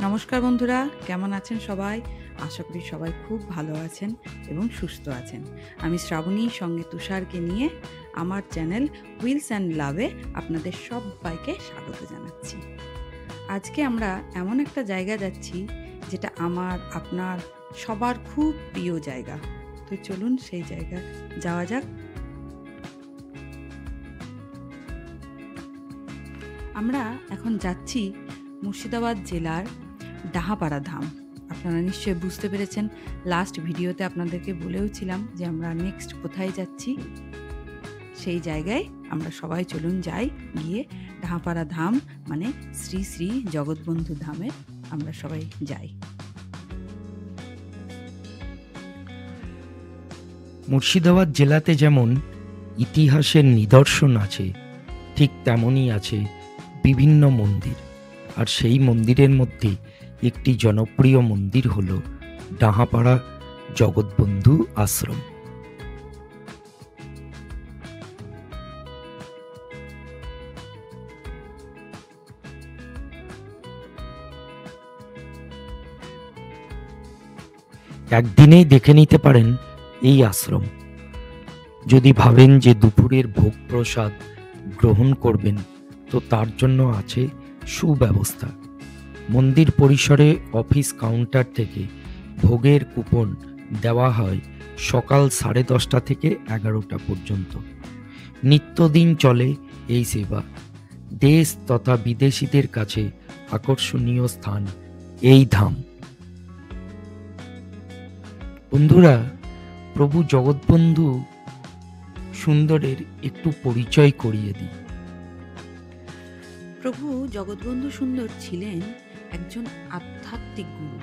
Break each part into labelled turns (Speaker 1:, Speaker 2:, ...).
Speaker 1: নমস্কার বন্ধুরা, কেমন আছেন সবাই? আশা করি সবাই খুব ভালো আছেন এবং সুস্থ আছেন। আমি শ্রাবণী সঙ্গে তুষারকে নিয়ে আমার চ্যানেল হুইলস অ্যান্ড লাভে আপনাদের সবাইকে স্বাগত জানাচ্ছি। আজকে আমরা এমন একটা জায়গা যাচ্ছি যেটা আমার, আপনার সবার খুব প্রিয় জায়গা। তো চলুন সেই জায়গা যাওয়া যাক। আমরা এখন যাচ্ছি মুর্শিদাবাদ জেলার ডাহাপাড়া ধাম। আপনারা নিশ্চয়ই বুঝতে পেরেছেন, লাস্ট ভিডিওতে আপনাদেরকে বলেওছিলাম যে আমরা নেক্সট কোথায় যাচ্ছি। সেই জায়গায় আমরা সবাই চলুন যাই, গিয়ে ডাহাপাড়া ধাম মানে শ্রী শ্রী জগৎবন্ধু ধামে আমরা সবাই যাই।
Speaker 2: মুর্শিদাবাদ জেলাতে যেমন ইতিহাসের নিদর্শন আছে, ঠিক তেমনই আছে বিভিন্ন মন্দির। আর সেই মন্দিরের মধ্যে একটি জনপ্রিয় মন্দির হল ডাহাপাড়া জগৎবন্ধু আশ্রম। একদিনেই দেখে নিতে পারেন এই আশ্রম। যদি ভাবেন যে দুপুরের ভোগ প্রসাদ গ্রহণ করবেন, তো তার জন্য আছে সুব্যবস্থা। মন্দির পরিসরে অফিস কাউন্টার থেকে ভোগের কুপন দেওয়া হয় সকাল 10:30 থেকে 11টা পর্যন্ত। নিত্যদিন চলে এই সেবা। দেশ তথা বিদেশিদের কাছে আকর্ষণীয় স্থান এই ধাম। বন্ধুরা, প্রভু জগৎবন্ধু সুন্দরের একটু পরিচয় করিয়ে দিই।
Speaker 1: প্রভু জগৎবন্ধু সুন্দর ছিলেন একজন আধ্যাত্মিক গুরু,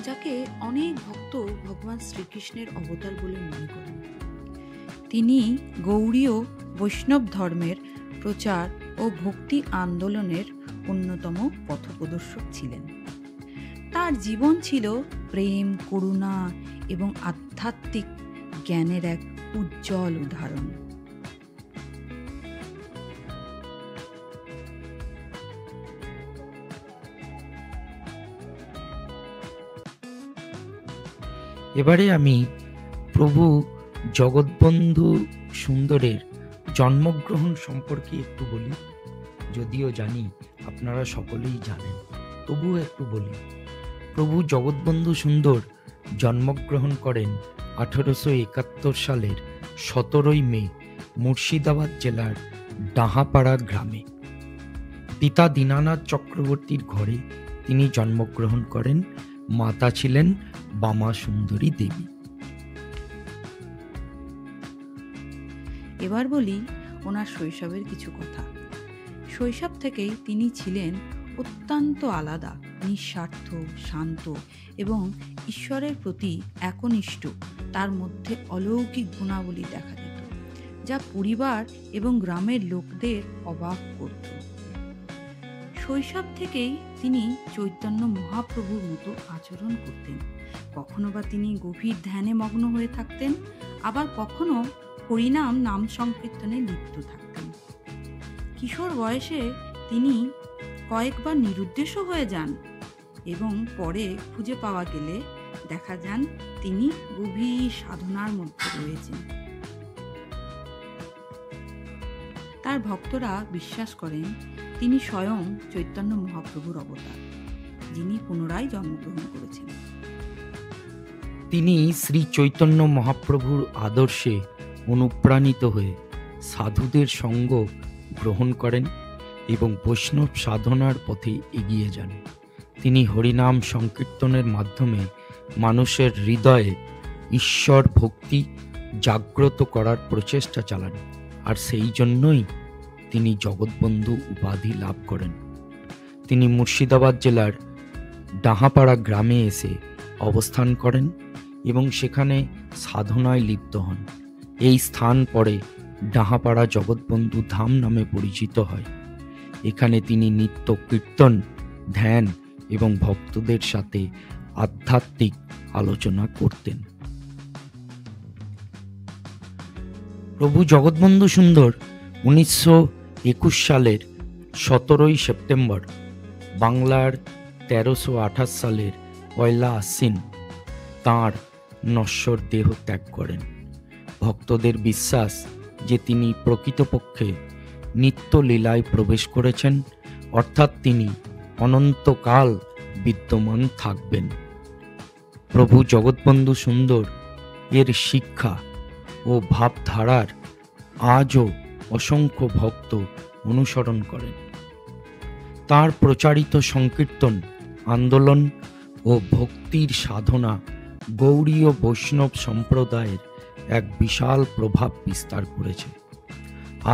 Speaker 1: যাকে অনেক ভক্ত ভগবান শ্রীকৃষ্ণের অবতার বলে মনে করেন। তিনি গৌড়ীয় বৈষ্ণব ধর্মের প্রচার ও ভক্তি আন্দোলনের অন্যতম পথপ্রদর্শক ছিলেন। তার জীবন ছিল প্রেম, করুণা এবং আধ্যাত্মিক জ্ঞানের এক উজ্জ্বল উদাহরণ।
Speaker 2: এবারে আমি প্রভু জগৎবন্ধু সুন্দরের জন্মগ্রহণ সম্পর্কে একটু বলি। যদিও জানি আপনারা সকলেই জানেন, তবুও একটু বলি। প্রভু জগৎবন্ধু সুন্দর জন্মগ্রহণ করেন 1871 সালের 17 মে মুর্শিদাবাদ জেলার ডাহাপাড়া গ্রামে। পিতা দীনানাথ চক্রবর্তীর ঘরে তিনি জন্মগ্রহণ করেন। মাতা ছিলেন বামা সুন্দরী দেবী।
Speaker 1: এবার বলি ওনার শৈশবের কিছু কথা। শৈশব থেকেই তিনি ছিলেন অত্যন্ত আলাদা, নিঃস্বার্থ, শান্ত এবং ঈশ্বরের প্রতি একনিষ্ঠ। তার মধ্যে অলৌকিক গুণাবলী দেখা যেত, যা পরিবার এবং গ্রামের লোকদের অবাক করত। শৈশব থেকেই তিনি চৈতন্য মহাপ্রভুর মতো আচরণ করতেন। কখনো বা তিনি গভীর ধ্যানে মগ্ন হয়ে থাকতেন, আবার কখনো হরিনাম নাম সংকীর্তনে লিপ্ত থাকতেন। কিশোর বয়সে তিনি কয়েকবার নিরুদ্দেশ হয়ে যান এবং পরে খুঁজে পাওয়া গেলে দেখা যান তিনি গভীর সাধনার মধ্যে রয়েছেন। তার ভক্তরা বিশ্বাস করেন তিনি স্বয়ং চৈতন্য মহাপ্রভুর অবতার, যিনি পুনরায় জন্মগ্রহণ করেছেন।
Speaker 2: তিনি শ্রী চৈতন্য মহাপ্রভুর আদর্শে অনুপ্রাণিত হয়ে সাধুদের সঙ্গ গ্রহণ করেন এবং বৈষ্ণব সাধনার পথে এগিয়ে যান। তিনি হরিনাম সংকীর্তনের মাধ্যমে মানুষের হৃদয়ে ঈশ্বর ভক্তি জাগ্রত করার প্রচেষ্টা চালান, আর সেই জন্যই তিনি জগৎবন্ধু উপাধি লাভ করেন। তিনি মুর্শিদাবাদ জেলার ডাহাপাড়া গ্রামে এসে অবস্থান করেন এবং সেখানে সাধনায় লিপ্ত হন। এই স্থান পরে ডাহাপাড়া জগৎবন্ধু ধাম নামে পরিচিত হয়। এখানে তিনি নিত্য কীর্তন, ধ্যান এবং ভক্তদের সাথে আধ্যাত্মিক আলোচনা করতেন। প্রভু জগৎবন্ধু সুন্দর 1921 সালের 17 সেপ্টেম্বর বাংলার 1328 সালের 1 আশ্বিন তাঁর নশ্বর দেহ ত্যাগ করেন। ভক্তদের বিশ্বাস যে তিনি প্রকৃতপক্ষে নিত্য লীলায় প্রবেশ করেছেন, অর্থাৎ তিনি অনন্তকাল বিদ্যমান থাকবেন। প্রভু জগৎবন্ধু সুন্দর এর শিক্ষা ও ভাবধারার আজও অসংখ্য ভক্ত অনুসরণ করেন। তাঁর প্রচারিত সংকীর্তন আন্দোলন ও ভক্তির সাধনা গৌড়ীয় বৈষ্ণব সম্প্রদায়ের এক বিশাল প্রভাব বিস্তার করেছে।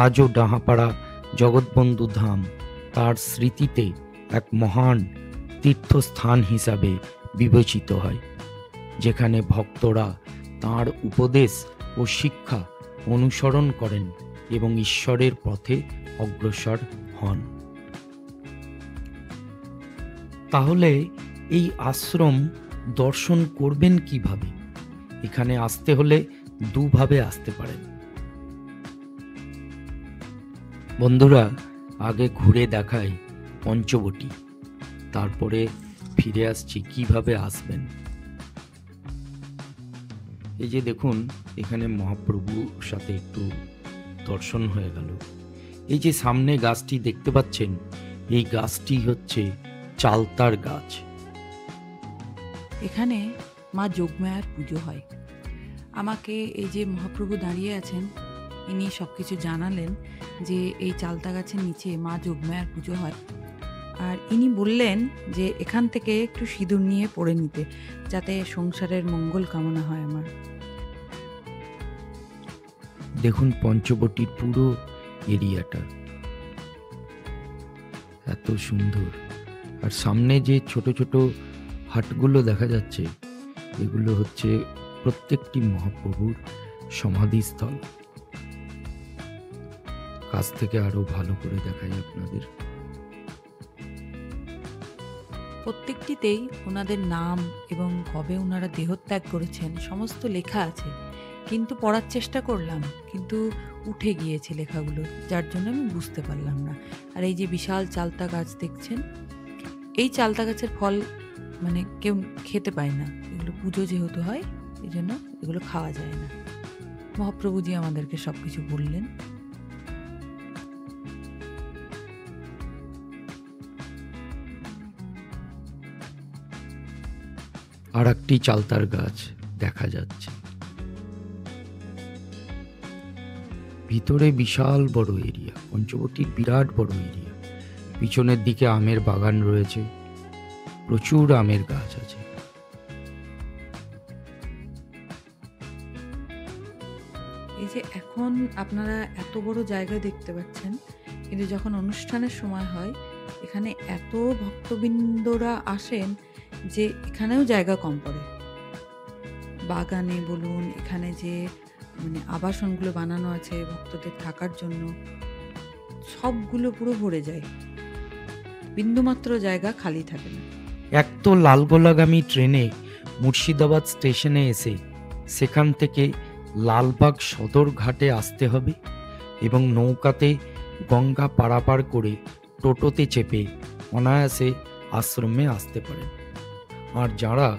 Speaker 2: আজও ডাহাপাড়া জগৎবন্ধু ধাম তার স্মৃতিতে এক মহান তীর্থস্থান হিসাবে বিবেচিত হয়, যেখানে ভক্তরা তাঁর উপদেশ ও শিক্ষা অনুসরণ করেন এবং ঈশ্বরের পথে অগ্রসর হন। তাহলে এই আশ্রম দর্শন করবেন কিভাবে? এখানে আসতে হলে দুভাবে আসতে পারেন। বন্ধুরা, আগে ঘুরে দেখাই পঞ্চবটী, তারপরে ফিরে আসছি কিভাবে আসবেন। এই যে দেখুন, এখানে মহাপ্রভুর সাথে একটু দর্শন হয়ে গেল। এই যে সামনে গাছটি দেখতে পাচ্ছেন, এই গাছটি হচ্ছে চালতার গাছ।
Speaker 1: এখানে মা যোগমায়ার পুজো হয়। আমাকে এই যে মহাপ্রভু দাঁড়িয়ে আছেন, ইনি সব কিছু জানালেন যে এই চালতা গাছের নিচে মা যোগমায়ার পুজো হয়। আর ইনি বললেন যে এখান থেকে একটু সিঁদুর নিয়ে পড়ে নিতে, যাতে সংসারের মঙ্গল কামনা হয় আমার।
Speaker 2: দেখুন পঞ্চবটির পুরো এরিয়াটা এত সুন্দর। আর সামনে যে ছোট ছোট হাটগুলো দেখা যাচ্ছে, এগুলো হচ্ছে প্রত্যেকটি মহাপ্রভুর সমাধিস্থল। কাছ থেকে আরো ভালো করে দেখাই আপনাদের।
Speaker 1: প্রত্যেকটিতেই ওনাদের নাম এবং কবে ওনারা দেহত্যাগ করেছেন সমস্ত লেখা আছে, কিন্তু পড়ার চেষ্টা করলাম, কিন্তু উঠে গিয়েছে লেখাগুলো, যার জন্য আমি বুঝতে পারলাম না। আর এই যে বিশাল চালতা গাছ দেখছেন, এই চালতা গাছের ফল মানে কেউ খেতে পায় না, এগুলো পুজো যেহেতু হয় এই জন্য এগুলো খাওয়া যায় না। মহাপ্রভুজি আমাদেরকে সব কিছু বললেন।
Speaker 2: আর একটি চালতার গাছ দেখা যাচ্ছে। ভিতরে বিশাল বড় এরিয়া, পঞ্চবটির বিরাট বড় এরিয়া। পিছনের দিকে আমের বাগান রয়েছে, প্রচুর আমের গাছ আছে।
Speaker 1: এই যে এখন আপনারা এত বড় জায়গা দেখতে পাচ্ছেন, কিন্তু যখন অনুষ্ঠানের সময় হয় এখানে এত ভক্তবৃন্দরা আসেন যে এখানেও জায়গা কম পড়ে। বাগানে বলুন, এখানে যে মানে আবাসনগুলো বানানো আছে ভক্তদের থাকার জন্য, সবগুলো পুরো ভরে যায়, বিন্দুমাত্র জায়গা খালি থাকে না।
Speaker 2: এক তো লালগোলাগামী ট্রেনে মুর্শিদাবাদ স্টেশনে এসে সেখান থেকে লালবাগ সদর ঘাটে আসতে হবে এবং নৌকাতে গঙ্গা পারাপার করে টোটোতে চেপে অনায়াসে আশ্রমে আসতে পারেন। আর যারা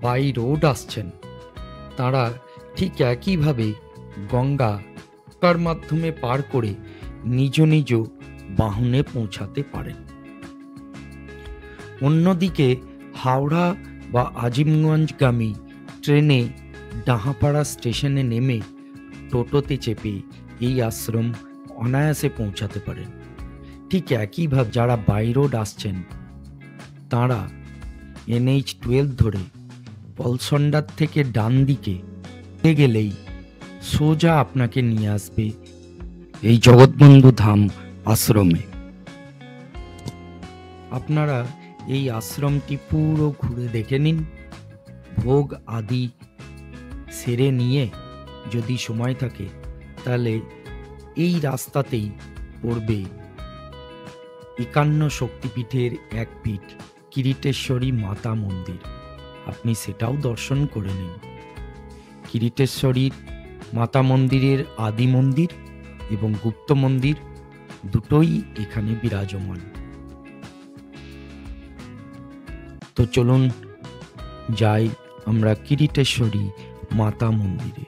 Speaker 2: বাই রোড আসছেন তারা ঠিক একইভাবে গঙ্গার মাধ্যমে পার করে নিজ নিজ বাহনে পৌঁছাতে পারেন। অন্যদিকে হাওড়া বা আজিমগঞ্জগামী ট্রেনে ডাহাপাড়া স্টেশনে নেমে টোটোতে চেপে এই আশ্রম অনায়াসে পৌঁছাতে পারেন। ঠিক একইভাবে যারা বাই রোড আসছেন তাঁরা NH-12 ধরে পলসন্ডার থেকে ডান দিকে গেলেই সোজা আপনাকে নিয়ে আসবে এই জগৎবন্ধু ধাম আশ্রমে। আপনারা এই আশ্রমটি পুরো ঘুরে দেখে নিন। ভোগ আদি সেরে নিয়ে যদি সময় থাকে তাহলে এই রাস্তাতেই পড়বে 51 শক্তিপীঠের এক পীঠ কিরিটেশ্বরী মাতা মন্দির। আপনি সেটাও দর্শন করে নিন। কিরিটেশ্বরীর মাতা মন্দিরের আদি মন্দির এবং গুপ্ত মন্দির দুটোই এখানে বিরাজমান। তো চলুন যাই আমরা কিরিটেশ্বরী মাতা মন্দিরে।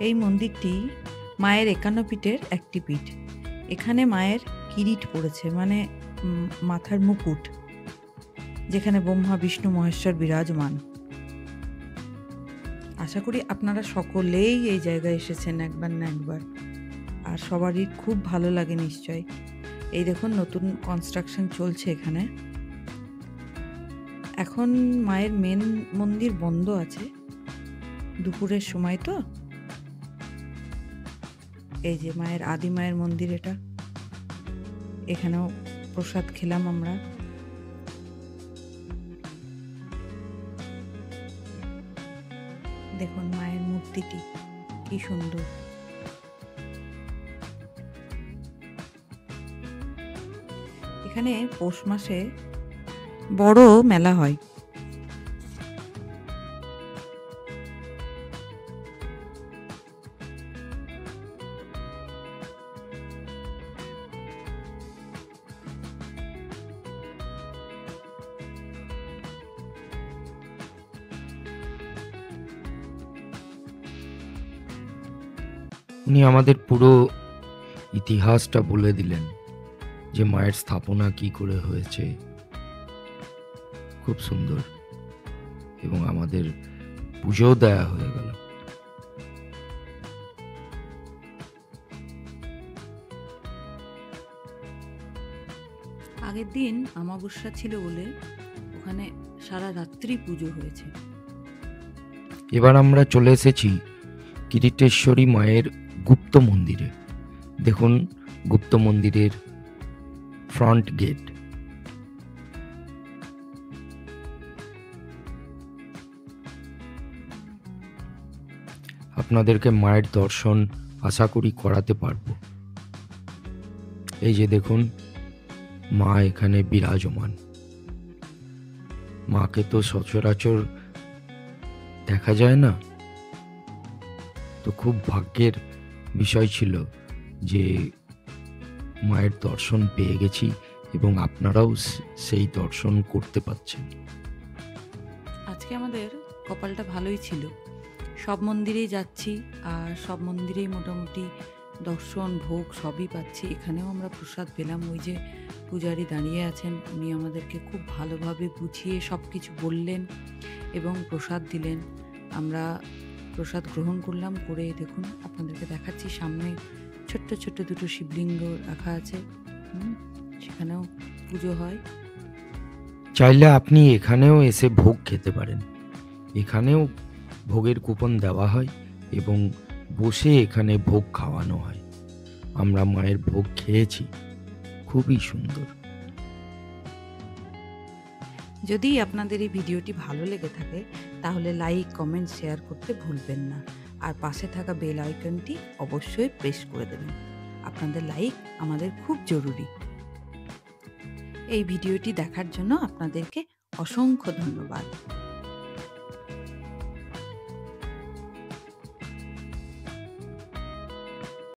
Speaker 1: এই মন্দিরটি মায়ের 51 পীঠের একটি পীঠ। এখানে মায়ের কিরিট পড়েছে, মানে মাথার মুকুট, যেখানে ব্রহ্মা বিষ্ণু মহেশ্বর বিরাজমান। আশা করি আপনারা সকলেই এই জায়গায় এসেছেন একবার না একবার, আর সবারই খুব ভালো লাগে নিশ্চয়। এই দেখুন নতুন কনস্ট্রাকশন চলছে এখানে। এখন মায়ের মেন মন্দির বন্ধ আছে, দুপুরের সময় তো। এই যে মায়ের আদি মায়ের মন্দির, এটা এখানেও প্রসাদ খেলাম আমরা। দেখুন মায়ের মূর্তিটি কি সুন্দর। এখানে পৌষ মাসে বড় মেলা হয়।
Speaker 2: উনি আমাদের পুরো ইতিহাসটা বলে দিলেন যে মায়ের স্থাপনা কি করে হয়েছে, খুব সুন্দর, এবং আমাদের পুজো দেয়া হয়ে গেল।
Speaker 1: আগের দিন অমাবস্যা ছিল বলে ওখানে সারা রাত্রি পুজো হয়েছে।
Speaker 2: এবার আমরা চলে এসেছি কিরিটেশ্বরী মায়ের গুপ্ত মন্দিরে। দেখুন গুপ্ত মন্দিরের ফ্রন্ট গেট। আপনাদেরকে মায়ের দর্শন আশা করি করাতে পারবো। এই যে দেখুন মা এখানে বিরাজমান। মাকে তো সচরাচর দেখা যায় না, তো খুব ভাগ্যের বিষয় ছিল যে মায়ের দর্শন পেয়ে গেছি, এবং আপনারাও সেই দর্শন করতে পারছেন।
Speaker 1: আজকে আমাদের কপালটা ভালোই ছিল, সব মন্দিরেই যাচ্ছি আর সব মন্দিরেই মোটামুটি দর্শন ভোগ সবই পাচ্ছি। এখানেও আমরা প্রসাদ পেলাম। ওই যে পূজারি দাঁড়িয়ে আছেন, উনি আমাদেরকে খুব ভালোভাবে বুঝিয়ে সব কিছু বললেন এবং প্রসাদ দিলেন। আমরা প্রসাদ গ্রহণ করলাম, করে দেখুন আপনাদেরকে দেখাচ্ছি, সামনে ছোট্ট ছোট্ট দুটো শিবলিঙ্গ রাখা আছে, সেখানেও পুজো হয়।
Speaker 2: চাইলে আপনি এখানেও এসে ভোগ খেতে পারেন। এখানেও ভোগের কুপন দেওয়া হয় এবং বসে এখানে ভোগ খাওয়ানো হয়। আমরা মায়ের ভোগ খেয়েছি, খুবই সুন্দর।
Speaker 1: যদি আপনাদের এই ভিডিওটি ভালো লেগে থাকে তাহলে লাইক, কমেন্ট, শেয়ার করতে ভুলবেন না, আর পাশে থাকা বেল আইকনটি অবশ্যই প্রেস করে দেবেন। আপনাদের লাইক আমাদের খুব জরুরি। এই ভিডিওটি দেখার জন্য আপনাদেরকে অসংখ্য ধন্যবাদ।